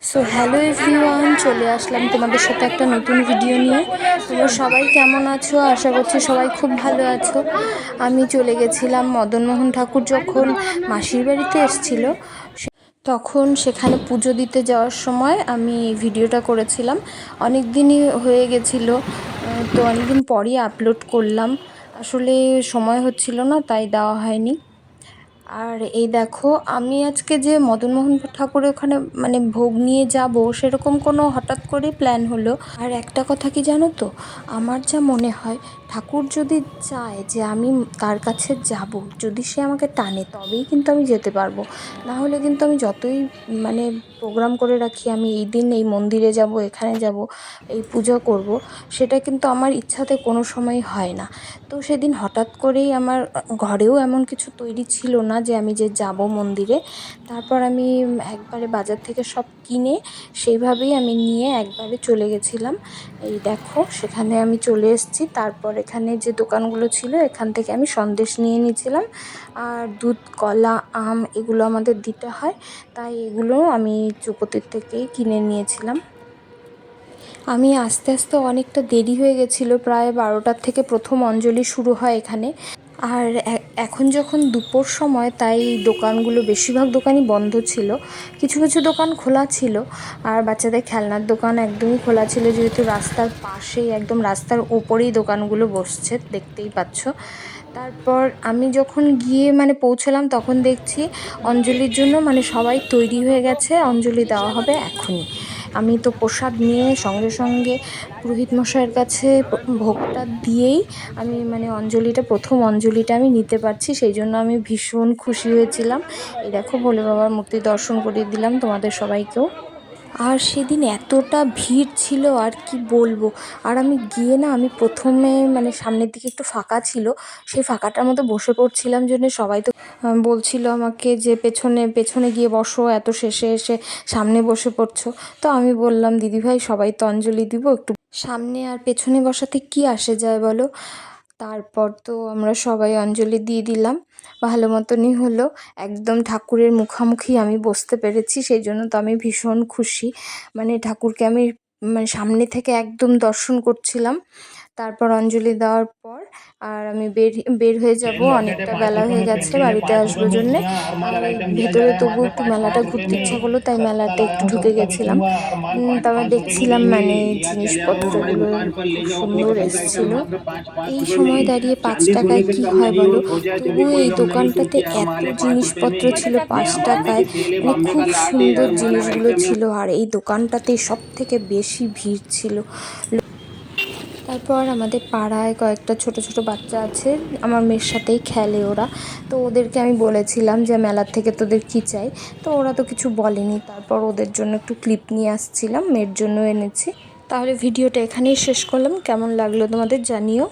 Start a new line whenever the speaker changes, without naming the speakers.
So hello everyone, চলে আসলাম তোমাদের সাথে একটা নতুন ভিডিও নিয়ে। তোমরা সবাই কেমন আছো? আশা করছি সবাই খুব ভালো আছো। আমি চলে গেছিলাম মদনমোহন ঠাকুর যখন মাসির বাড়িতে এসেছিল, তখন সেখানে পুজো দিতে যাওয়ার সময় আমি এই ভিডিওটা করেছিলাম। অনেক দিনই হয়ে গেছিলো, তো অনেক দিন পরই আপলোড করলাম। আসলে সময় হচ্ছিল না, তাই দেওয়া হয়নি। আর এই দেখো, আমি আজকে যে মদনমোহন ঠাকুরের ওখানে মানে ভোগ নিয়ে যাব, সেরকম কোনো হঠাৎ করে প্ল্যান হলো। আর একটা কথা কি জানো তো, আমার যা মনে হয়, ঠাকুর যদি চায় যে আমি তার কাছে যাব, যদি সে আমাকে টানে, তবেই কিন্তু আমি যেতে পারবো। না হলে কিন্তু আমি যতই মানে প্রোগ্রাম করে রাখি, আমি এই দিন এই মন্দিরে যাব, এখানে যাব, এই পূজা করব, সেটা কিন্তু আমার ইচ্ছাতে কোনো সময় হয় না। তো সেদিন হঠাৎ করেই আমার ঘরেও এমন কিছু তৈরি ছিল না যে আমি যে যাব মন্দিরে। তারপর আমি একবারে বাজার থেকে সব কিনে সেইভাবেই আমি নিয়ে একবারে চলে গেছিলাম। এই দেখো, সেখানে আমি চলে এসেছি। তারপর এখানে যে দোকানগুলো ছিল, এখান থেকে আমি সন্দেশ নিয়ে নিয়েছিলাম। আর দুধ, কলা, আম এগুলো আমাদের দিতে হয়, তাই এগুলো আমি চুপতির থেকেই কিনে নিয়েছিলাম। আমি আস্তে আস্তে অনেকটা দেরি হয়ে গেছিলো, প্রায় 12টার থেকে প্রথম অঞ্জলি শুরু হয় এখানে। আর এখন যখন দুপুর সময়, তাই দোকানগুলো, বেশিরভাগ দোকানই বন্ধ ছিল। কিছু কিছু দোকান খোলা ছিল। আর বাচ্চাদের খেলনার দোকান একদমই খোলা ছিল, যেহেতু রাস্তার পাশেই, একদম রাস্তার ওপরেই দোকানগুলো বসছে, দেখতেই পাচ্ছ। তারপর আমি যখন গিয়ে মানে পৌঁছলাম, তখন দেখছি অঞ্জলির জন্য মানে সবাই তৈরি হয়ে গেছে, অঞ্জলি দেওয়া হবে এখনই। আমি তো প্রসাদ নিয়ে সঙ্গে সঙ্গে পুরোহিত মশাইয়ের কাছে ভোগটা দিয়েই আমি মানে প্রথম অঞ্জলিটা আমি নিতে পারছি, সেই জন্য আমি ভীষণ খুশি হয়েছিলাম। এই দেখো, ভোলে বাবার মূর্তি দর্শন করিয়ে দিলাম তোমাদের সবাইকেও। আর সেদিন এতটা ভিড় ছিল, আর কি বলবো। আর আমি গিয়ে না, আমি প্রথমে মানে সামনের দিকে একটু ফাঁকা ছিল, সেই ফাঁকাটার মধ্যে বসে পড়ছিলাম, জন্য সবাই তো বলছিল আমাকে যে পেছনে পেছনে গিয়ে বসো, এত শেষে এসে সামনে বসে পড়ছো। তো আমি বললাম, দিদিভাই সবাই তো অঞ্জলি দিব, একটু সামনে আর পেছনে বসাতে কি আসে যায় বলো। তারপর তো আমরা সবাই অঞ্জলি দিয়ে দিলাম, ভালো মতনই হলো। একদম ঠাকুরের মুখামুখি আমি বসতে পেরেছি, সেই জন্য তো আমি ভীষণ খুশি। মানে ঠাকুরকে আমি মানে সামনে থেকে একদম দর্শন করছিলাম। তারপর অঞ্জলি দেওয়ার পর আর আমি বের হয়ে যাব, অনেকটা বেলা হয়ে গেছে বাড়িতে আসবো জন্যে। আর ভেতরে তবু একটু মেলাটা ঘুরতে ইচ্ছা করলো, তাই মেলাটা একটু ঢুকে গেছিলাম। তারপর দেখছিলাম মানে জিনিসপত্রগুলো খুব সুন্দর এসছিল। এই সময় দাঁড়িয়ে 5 টাকায় কি হয় বলো, তবুও এই দোকানটাতে এত জিনিসপত্র ছিল 5 টাকায়, মানে খুব সুন্দর জিনিসগুলো ছিল। আর এই দোকানটাতে সব থেকে বেশি ভিড় ছিল। তারপর আমাদের পাড়ায় কয়েকটা ছোট ছোট বাচ্চা আছে, আমার মেয়ের সাথেই খেলে ওরা। তো ওদেরকে আমি বলেছিলাম যে মেলার থেকে তোদের কী চাই, তো ওরা তো কিছু বলেনি। তারপর ওদের জন্য একটু ক্লিপ নিয়ে আসছিলাম, মেয়ের জন্য এনেছি। তাহলে ভিডিওটা এখানেই শেষ করলাম, কেমন লাগলো তোমাদের জানিও।